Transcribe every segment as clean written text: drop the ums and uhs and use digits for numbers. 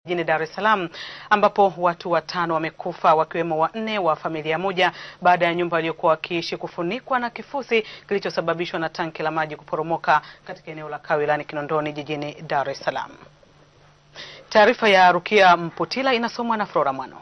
Jijini Dar es Salaam ambapo watu 5 wamekufa wakiwemo 4 wa familia moja baada ya nyumba iliyokuwa wakiishi kufunikwa na kifusi kilichosababishwa na tanki la maji kuporomoka katika eneo la Kawe wilayani Kinondoni jijini Dar es Salaam. Taarifa ya Rukia Mputila inasomwa na Flora Mwano.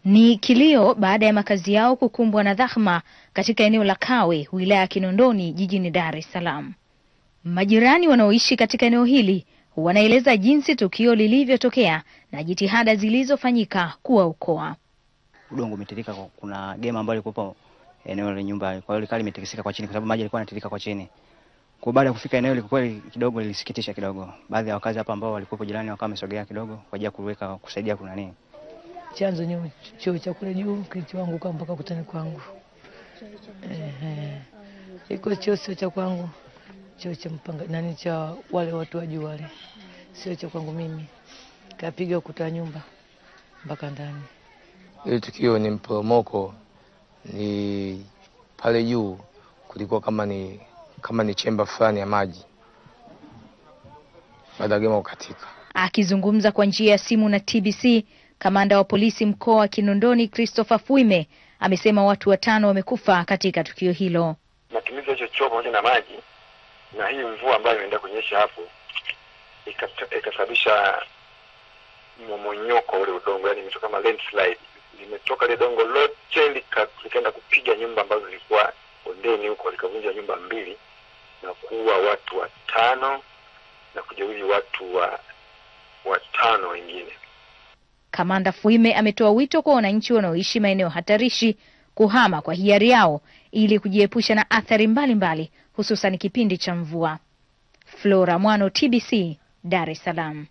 Ni kilio baada ya makazi yao kukumbwa na dhahma katika eneo la Kawe, wilaya ya Kinondoni, jijini Dar es Salaam. Majirani wanaoishi katika eneo hili wanaeleza jinsi tukio lilivyotokea na jitihada zilizofanyika kuwaokoa. Udongo umetirika, kuna gema ambalo liko eneo la nyumba, kwa hiyo likali imetikisika kwa chini kwa sababu maji yalikuwa yanatirika kwa chini. Kwa baada ya kufika eneo lilikuwa kidogo lilisikitisha kidogo. Baadhi ya wakazi hapa ambao walikuwa jirani wakawa wamesogea kidogo kwa ajili ya kuweka kusaidia kuna nini. Chanzo ni choo cha kule juu kilichoanguka mpaka kutani kwangu. Iko choo sio cha kwangu. Choo cha mpanga nani cha wale watu wa juu wale. Sio cha kwangu mimi. Kapiga ukuta nyumba mpaka ndani. Ile tukio ni mporomoko, ni pale juu kulikuwa kama ni chemba fulani ya maji. Baada gema ukatika. Akizungumza kwa njia ya simu na TBC, kamanda wa polisi mkoa wa Kinondoni Christopher Fuime amesema watu 5 wamekufa katika tukio hilo. Matumizi ya choo pamoja na maji na hii mvua ambayo inaenda kunyesha hapo ikasababisha mmomonyoko ule udongo, yani imetoka kama landslide. Limetoka ile dongo lote likaenda kupiga nyumba ambazo zilikuwa bondeni huko, likavunja nyumba 2 na kuua watu 5 na kujeruhi watu 5 wengine. Kamanda Fuime ametoa wito kwa wananchi wanaoishi maeneo hatarishi kuhama kwa hiari yao ili kujiepusha na athari mbalimbali hususan kipindi cha mvua. Flora Mwano, TBC, Dar es Salaam.